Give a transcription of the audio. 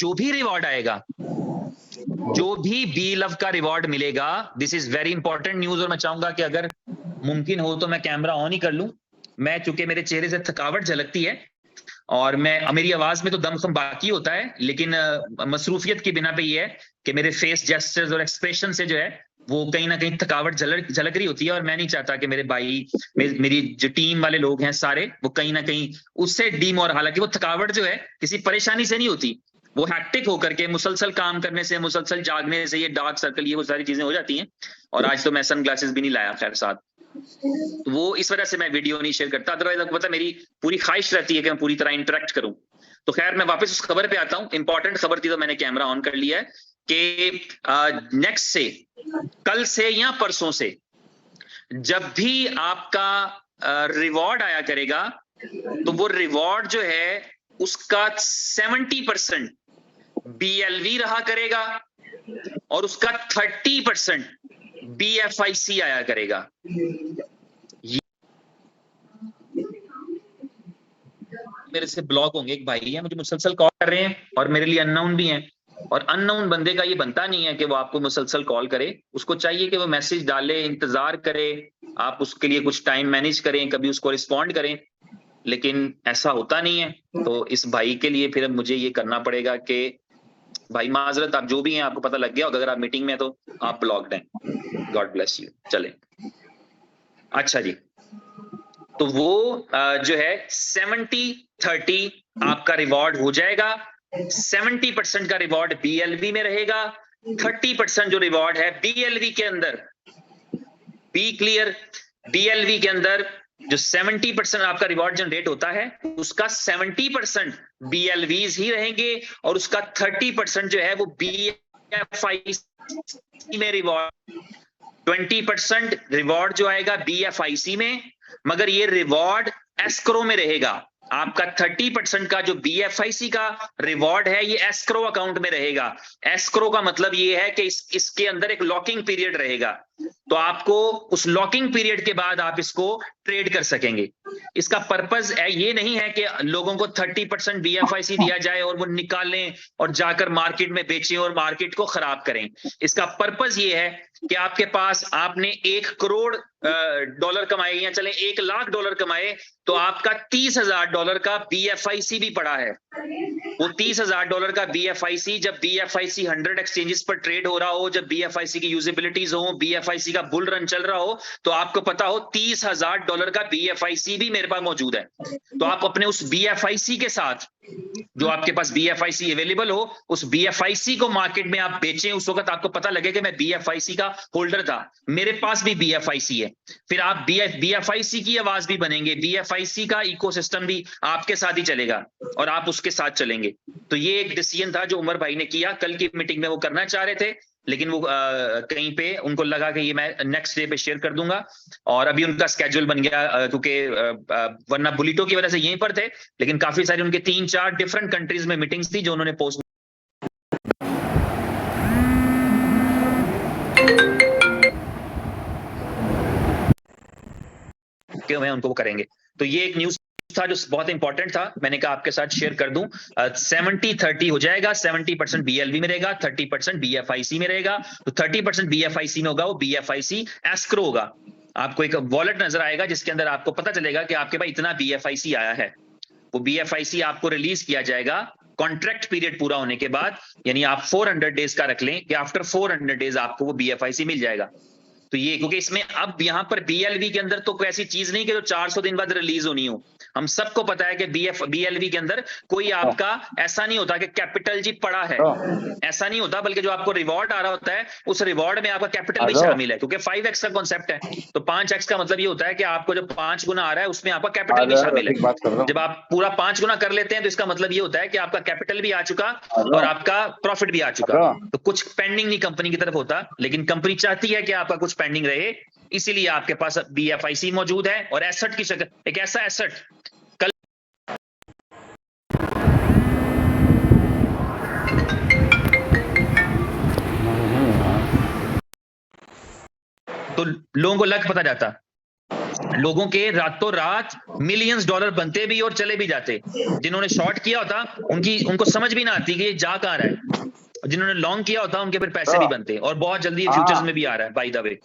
जो भी रिवॉर्ड आएगा, जो भी बी लव का रिवॉर्ड मिलेगा, this is very important news, और मैं चाहूंगा कि अगर मुमकिन हो तो मैं कैमरा ऑन ही कर लूं। मैं, चूंकि मेरे चेहरे से थकावट झलकती है और मेरी आवाज में तो दमखम बाकी होता है, लेकिन मसरूफियत की बिना पे ये है कि मेरे फेस जेस्चर्स और एक्सप्रेशन से जो है वो कहीं ना कहीं थकावट झलक रही होती है, और मैं नहीं चाहता कि मेरे भाई, मेरी जो टीम वाले लोग हैं सारे, वो कहीं ना कहीं उससे और हालांकि वो थकावट जो है किसी परेशानी से नहीं होती, वो हैक्टिक होकर के मुसलसल काम करने से, मुसलसल जागने से, ये डार्क सर्कल, ये वो सारी चीजें हो जाती हैं। और आज तो मैं सन ग्लासेस भी नहीं लाया खैर साथ, तो वो इस वजह से मैं वीडियो नहीं शेयर करता। अदरवाइज आपको पता है मेरी पूरी ख्वाहिश रहती है कि मैं पूरी तरह इंटरेक्ट करूं। तो खैर मैं वापस उस खबर पे आता हूं। इंपॉर्टेंट खबर थी तो मैंने कैमरा ऑन कर लिया है कि नेक्स्ट से, कल से या परसों से, जब भी आपका रिवॉर्ड आया करेगा, तो वो रिवॉर्ड जो है उसका 70% BLV रहा करेगा और उसका 30% BFIC आया करेगा। मेरे से ब्लॉक होंगे, एक भाई है मुझे मुसलसल कॉल कर रहे हैं और मेरे लिए अननोन भी हैं, और अननोन बंदे का ये बनता नहीं है कि वो आपको मुसलसल कॉल करे, उसको चाहिए कि वो मैसेज डाले, इंतजार करे, आप उसके लिए कुछ टाइम मैनेज करें, कभी उसको रिस्पॉन्ड करें, लेकिन ऐसा होता नहीं है। तो इस भाई के लिए फिर मुझे ये करना पड़ेगा कि भाई माजरत, आप जो भी हैं आपको पता लग गया होगा, अगर आप मीटिंग में तो आप ब्लॉक्ड हैं। God bless you. चले, अच्छा जी, तो वो जो है 70-30 आपका रिवॉर्ड हो जाएगा। 70% का रिवॉर्ड BLV में रहेगा, 30% जो रिवॉर्ड है BLV के अंदर, बी क्लियर, BLV के अंदर जो 70% आपका रिवॉर्ड जनरेट होता है, उसका 70% BLVs ही रहेंगे और उसका 30% जो है वो BFIC में रिवॉर्ड, 20% रिवॉर्ड जो आएगा BFIC में, मगर ये रिवॉर्ड एस्क्रो में रहेगा। आपका 30% का जो BFIC का रिवॉर्ड है ये एस्क्रो अकाउंट में रहेगा। एस्क्रो का मतलब ये है कि इसके अंदर एक लॉकिंग पीरियड रहेगा, तो आपको उस लॉकिंग पीरियड के बाद आप इसको ट्रेड कर सकेंगे। इसका पर्पस ये नहीं है कि लोगों को 30% BFIC दिया जाए और वो निकालें और जाकर मार्केट में बेचें और मार्केट को खराब करें। इसका पर्पस ये है कि आपके पास, आपने $1 करोड़ कमाए या चले $1 लाख कमाए, तो आपका $30,000 का BFIC भी पड़ा है। वो $30,000 का BFIC, जब BFIC 100 एक्सचेंजेस पर ट्रेड हो रहा हो, जब BFIC की यूजिबिलिटीज हो, BFIC का बुल रन चल रहा हो, तो आपको पता हो $30,000 का BFIC भी मेरे पास मौजूद है। तो आप अपने उस BFIC के साथ, जो आपके पास BFIC अवेलेबल हो, उस BFIC को मार्केट में आप बेचें। उस वक्त आपको पता लगे कि मैं BFIC का होल्डर था, मेरे पास भी BFIC है, फिर आप BFIC की आवाज भी बनेंगे, BFIC का इकोसिस्टम भी आपके साथ ही चलेगा और आप उसके साथ चलेंगे। तो ये एक डिसीजन था जो उमर भाई ने किया। कल की मीटिंग में वो करना चाह रहे थे, लेकिन वो कहीं पे उनको लगा कि ये मैं नेक्स्ट डे पे शेयर कर दूंगा, और अभी उनका स्केड्यूल बन गया, क्योंकि वरना बुलेटो की वजह से यहीं पर थे, लेकिन काफी सारी उनके 3-4 डिफरेंट कंट्रीज में मीटिंग्स थी जो उन्होंने पोस्ट के हुए उनको वो करेंगे। तो ये एक न्यूज था जो बहुत इंपॉर्टेंट था, मैंने कहा आपके साथ शेयर कर दूं। 70-30 हो जाएगा, 70% BLV में रहेगा, 30% BFIC में रहेगा। तो 30% BFIC में होगा, वो BFIC एस्क्रो होगा। आपको एक वॉलेट नजर आएगा जिसके अंदर आपको पता चलेगा कि आपके पास इतना BFIC आया है। वो BFIC आपको रिलीज किया जाएगा कॉन्ट्रैक्ट पीरियड पूरा होने के बाद, यानी आप 400 डेज का रख लें कि आफ्टर 400 डेज आपको वो BFIC मिल जाएगा। तो ये, क्योंकि इसमें अब यहां पर BLV के अंदर तो कोई ऐसी चीज नहीं कि जो 400 दिन बाद रिलीज होनी हो। हम सबको पता है कि BLV के अंदर कोई आपका ऐसा नहीं होता कि कैपिटल जी पड़ा है, ऐसा नहीं होता, बल्कि जो आपको रिवॉर्ड आ रहा होता है उस रिवॉर्ड में आपका कैपिटल भी शामिल है, क्योंकि 5x का कॉन्सेप्ट है। तो 5x का मतलब ये होता है कि आपको जो 5 गुना आ रहा है उसमें आपका कैपिटल भी शामिल है। जब आप पूरा 5 गुना कर लेते हैं तो इसका मतलब ये होता है कि आपका कैपिटल भी आ चुका और आपका प्रॉफिट भी आ चुका। तो कुछ पेंडिंग नहीं कंपनी की तरफ होता, लेकिन कंपनी चाहती है कि आपका कुछ पेंडिंग रहे, इसीलिए आपके पास BFIC मौजूद है। और एसेट की शक्ल, एक ऐसा एसेट, कल तो लोगों को लग पता जाता, लोगों के रातों रात मिलियंस डॉलर बनते भी और चले भी जाते। जिन्होंने शॉर्ट किया होता उनको समझ भी ना आती कि ये जा कहाँ रहा है, जिन्होंने लॉन्ग किया होता उनके फिर पैसे भी बनते, और बहुत जल्दी फ्यूचर्स में भी आ रहा है बाय द वे।